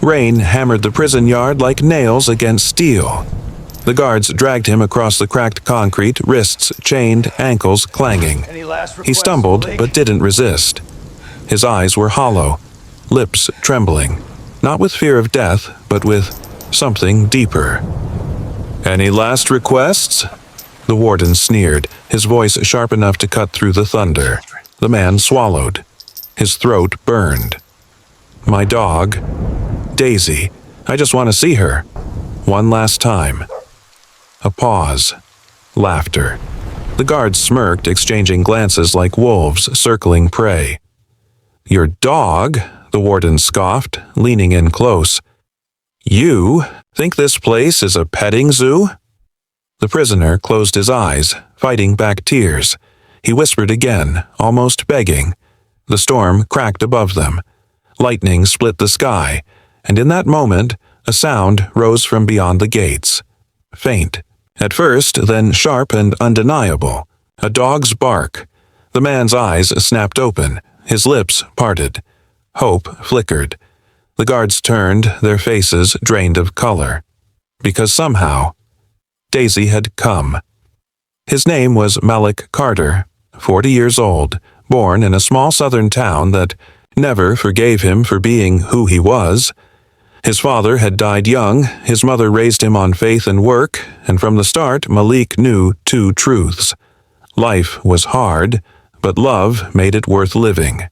Rain hammered the prison yard like nails against steel. The guards dragged him across the cracked concrete, wrists chained, ankles clanging. He stumbled but didn't resist. His eyes were hollow, lips trembling, not with fear of death, but with something deeper. "Any last requests?" The warden sneered, his voice sharp enough to cut through the thunder. The man swallowed. His throat burned. "My dog, Daisy. I just want to see her. One last time." A pause. Laughter. The guards smirked, exchanging glances like wolves circling prey. "Your dog?" the warden scoffed, leaning in close. "You think this place is a petting zoo?" The prisoner closed his eyes, fighting back tears. He whispered again, almost begging. The storm cracked above them. Lightning split the sky, and in that moment, a sound rose from beyond the gates. Faint, at first, then sharp and undeniable. A dog's bark. The man's eyes snapped open, his lips parted. Hope flickered. The guards turned, their faces drained of color. Because somehow, Daisy had come. His name was Malik Carter, 40 years old, born in a small southern town that never forgave him for being who he was. His father had died young, his mother raised him on faith and work, and from the start Malik knew two truths. Life was hard, but love made it worth living.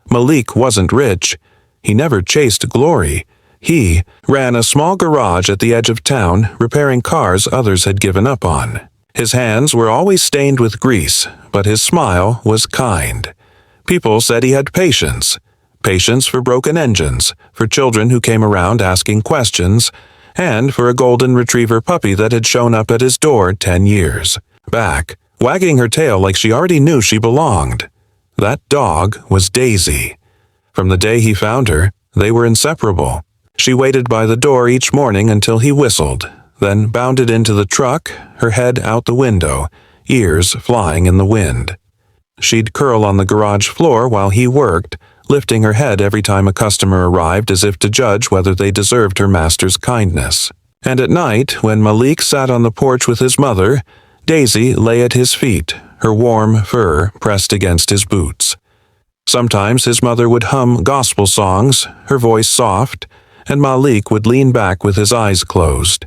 Malik wasn't rich. He never chased glory. He ran a small garage at the edge of town, repairing cars others had given up on. His hands were always stained with grease, but his smile was kind. People said he had patience. Patience for broken engines, for children who came around asking questions, and for a golden retriever puppy that had shown up at his door 10 years back, wagging her tail like she already knew she belonged. That dog was Daisy. From the day he found her, they were inseparable. She waited by the door each morning until he whistled, then bounded into the truck, her head out the window, ears flying in the wind. She'd curl on the garage floor while he worked, lifting her head every time a customer arrived as if to judge whether they deserved her master's kindness. And at night, when Malik sat on the porch with his mother, Daisy lay at his feet, her warm fur pressed against his boots. Sometimes his mother would hum gospel songs, her voice soft, and Malik would lean back with his eyes closed.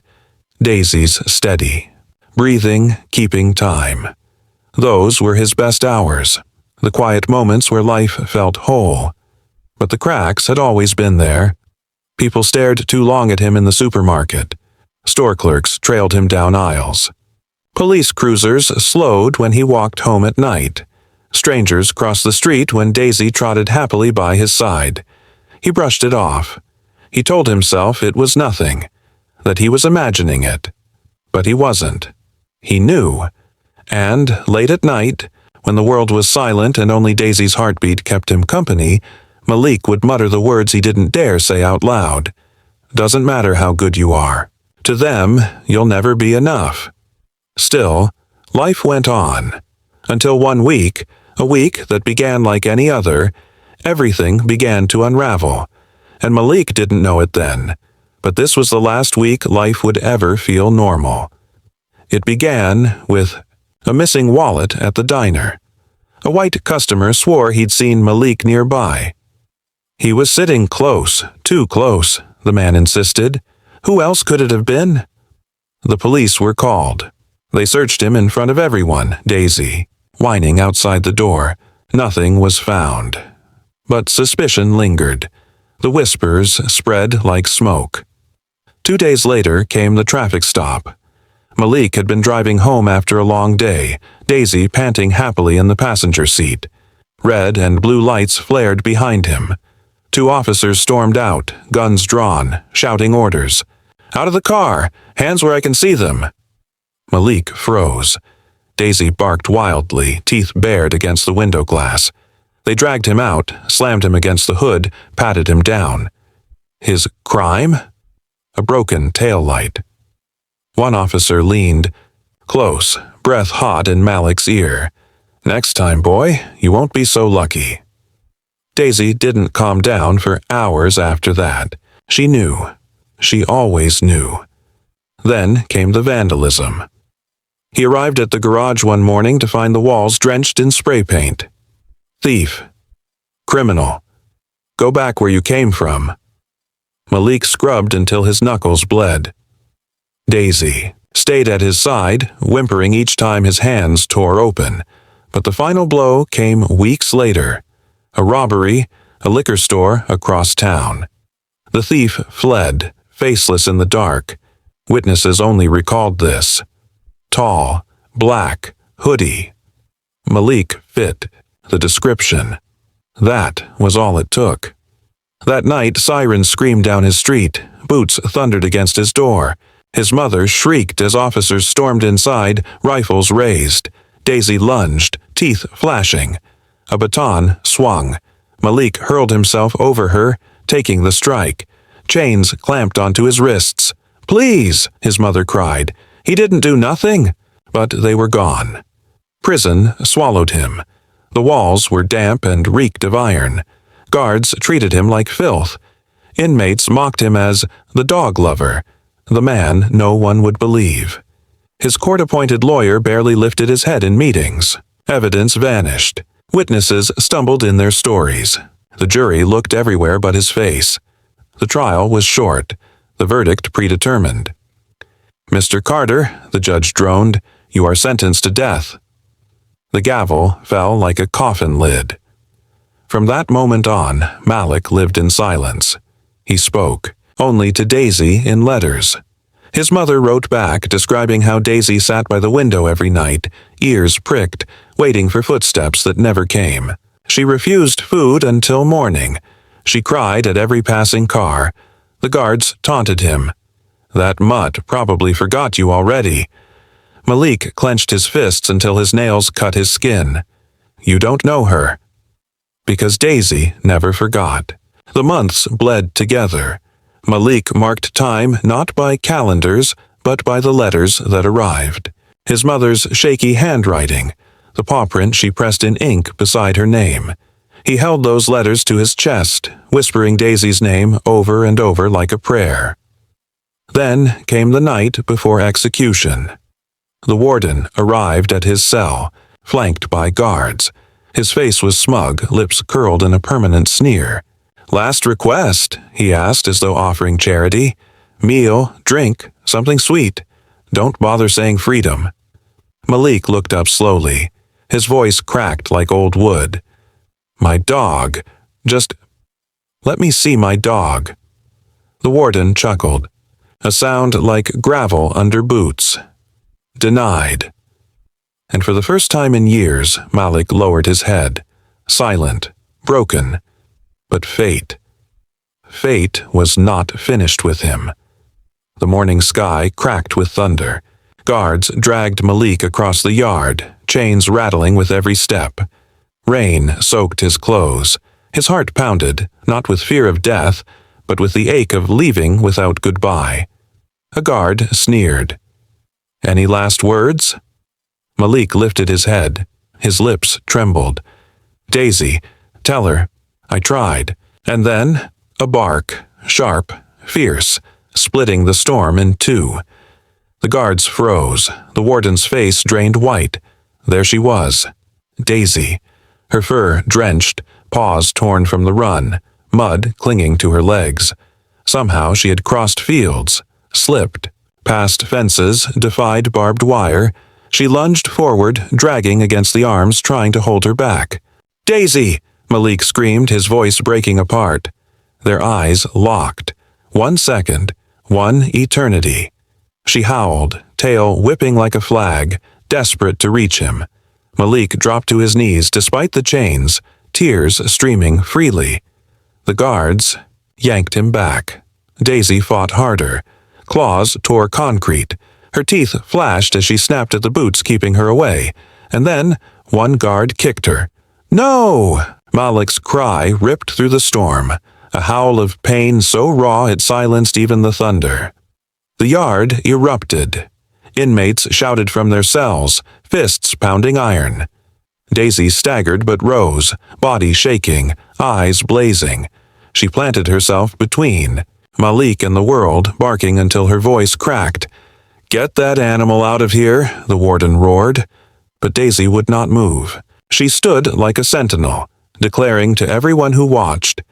Daisy's steady, breathing, keeping time. Those were his best hours, the quiet moments where life felt whole. But the cracks had always been there. People stared too long at him in the supermarket. Store clerks trailed him down aisles. Police cruisers slowed when he walked home at night. Strangers crossed the street when Daisy trotted happily by his side. He brushed it off. He told himself it was nothing, that he was imagining it. But he wasn't. He knew. And, late at night, when the world was silent and only Daisy's heartbeat kept him company, Malik would mutter the words he didn't dare say out loud. "Doesn't matter how good you are. To them, you'll never be enough." Still, life went on. Until one week, a week that began like any other, everything began to unravel. And Malik didn't know it then, but this was the last week life would ever feel normal. It began with a missing wallet at the diner. A white customer swore he'd seen Malik nearby. He was sitting close, too close, the man insisted. Who else could it have been? The police were called. They searched him in front of everyone, Daisy, whining outside the door. Nothing was found. But suspicion lingered. The whispers spread like smoke. 2 days later came the traffic stop. Malik had been driving home after a long day, Daisy panting happily in the passenger seat. Red and blue lights flared behind him. 2 officers stormed out, guns drawn, shouting orders. "Out of the car! Hands where I can see them!" Malik froze. Daisy barked wildly, teeth bared against the window glass. They dragged him out, slammed him against the hood, patted him down. His crime? A broken tail light. One officer leaned close, breath hot in Malik's ear. "Next time, boy, you won't be so lucky." Daisy didn't calm down for hours after that. She knew. She always knew. Then came the vandalism. He arrived at the garage one morning to find the walls drenched in spray paint. Thief. Criminal. Go back where you came from. Malik scrubbed until his knuckles bled. Daisy stayed at his side, whimpering each time his hands tore open. But the final blow came weeks later. A robbery, a liquor store across town. The thief fled, faceless in the dark. Witnesses only recalled this. Tall, black, hoodie. Malik fit the description. That was all it took. That night, sirens screamed down his street. Boots thundered against his door. His mother shrieked as officers stormed inside, rifles raised. Daisy lunged, teeth flashing. A baton swung. Malik hurled himself over her, taking the strike. Chains clamped onto his wrists. "Please," his mother cried. "He didn't do nothing." But they were gone. Prison swallowed him. The walls were damp and reeked of iron. Guards treated him like filth. Inmates mocked him as the dog lover, the man no one would believe. His court-appointed lawyer barely lifted his head in meetings. Evidence vanished. Witnesses stumbled in their stories. The jury looked everywhere but his face. The trial was short, the verdict predetermined. "Mr. Carter," the judge droned, "you are sentenced to death." The gavel fell like a coffin lid. From that moment on, Malik lived in silence. He spoke, only to Daisy in letters. His mother wrote back describing how Daisy sat by the window every night, ears pricked, waiting for footsteps that never came. She refused food until morning. She cried at every passing car. The guards taunted him. "That mutt probably forgot you already." Malik clenched his fists until his nails cut his skin. "You don't know her." Because Daisy never forgot. The months bled together. Malik marked time not by calendars, but by the letters that arrived. His mother's shaky handwriting, the paw print she pressed in ink beside her name. He held those letters to his chest, whispering Daisy's name over and over like a prayer. Then came the night before execution. The warden arrived at his cell, flanked by guards. His face was smug, lips curled in a permanent sneer. "Last request," he asked as though offering charity. "Meal, drink, something sweet. Don't bother saying freedom." Malik looked up slowly. His voice cracked like old wood. "My dog. Just let me see my dog." The warden chuckled. A sound like gravel under boots. Denied. And for the first time in years, Malik lowered his head. Silent. Broken. But fate was not finished with him. The morning sky cracked with thunder. Guards dragged Malik across the yard, chains rattling with every step. Rain soaked his clothes. His heart pounded, not with fear of death, but with the ache of leaving without goodbye. A guard sneered. "Any last words?" Malik lifted his head. His lips trembled. "Daisy, tell her. I tried." And then, a bark, sharp, fierce, splitting the storm in two. The guards froze. The warden's face drained white. There she was. Daisy. Her fur drenched, paws torn from the run, mud clinging to her legs. Somehow she had crossed fields, slipped, past fences, defied barbed wire. She lunged forward, dragging against the arms, trying to hold her back. "Daisy!" Malik screamed, his voice breaking apart. Their eyes locked. 1 second, one eternity. She howled, tail whipping like a flag, desperate to reach him. Malik dropped to his knees despite the chains, tears streaming freely. The guards yanked him back. Daisy fought harder. Claws tore concrete. Her teeth flashed as she snapped at the boots keeping her away. And then one guard kicked her. "No!" Malik's cry ripped through the storm, a howl of pain so raw it silenced even the thunder. The yard erupted. Inmates shouted from their cells, fists pounding iron. Daisy staggered but rose, body shaking, eyes blazing. She planted herself between. Malik and the world barking until her voice cracked. "Get that animal out of here," the warden roared. But Daisy would not move. She stood like a sentinel, declaring to everyone who watched,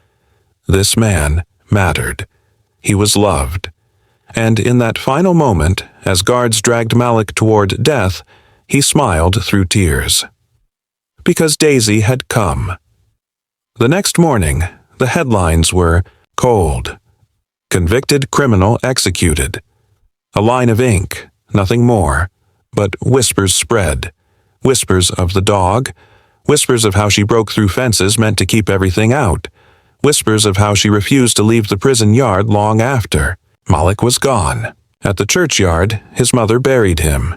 this man mattered. He was loved. And in that final moment, as guards dragged Malik toward death, he smiled through tears. Because Daisy had come. The next morning, the headlines were cold. Convicted criminal executed. A line of ink, nothing more, but whispers spread. Whispers of the dog, whispers of how she broke through fences meant to keep everything out, whispers of how she refused to leave the prison yard long after. Malik was gone. At the churchyard, his mother buried him.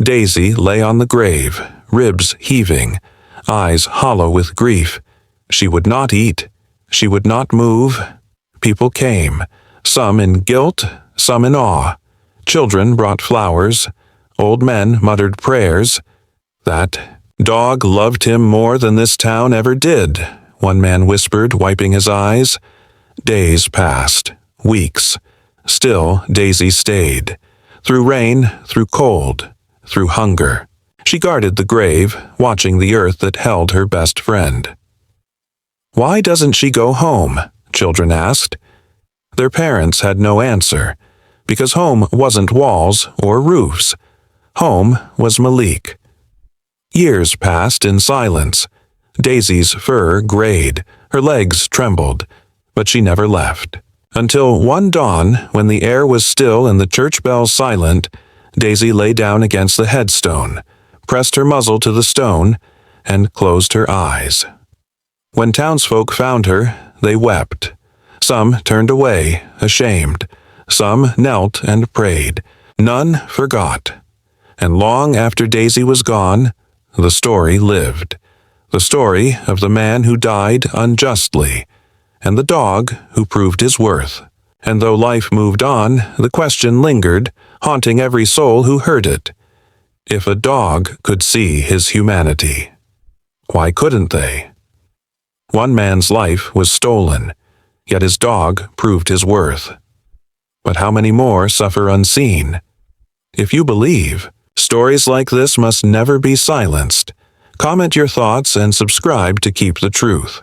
Daisy lay on the grave, ribs heaving, eyes hollow with grief. She would not eat. She would not move. People came, some in guilt, some in awe. Children brought flowers. Old men muttered prayers. That dog loved him more than this town ever did, one man whispered, wiping his eyes. Days passed, weeks. Still, Daisy stayed. Through rain, through cold, through hunger. She guarded the grave, watching the earth that held her best friend. "Why doesn't she go home?" children asked. Their parents had no answer, because home wasn't walls or roofs. Home was Malik. Years passed in silence. Daisy's fur grayed, her legs trembled, but she never left. Until one dawn, when the air was still and the church bells silent, Daisy lay down against the headstone, pressed her muzzle to the stone, and closed her eyes. When townsfolk found her, they wept. Some turned away, ashamed. Some knelt and prayed. None forgot. And long after Daisy was gone, the story lived. The story of the man who died unjustly, and the dog who proved his worth. And though life moved on, the question lingered, haunting every soul who heard it. If a dog could see his humanity, why couldn't they? One man's life was stolen, yet his dog proved his worth. But how many more suffer unseen? If you believe, stories like this must never be silenced. Comment your thoughts and subscribe to keep the truth.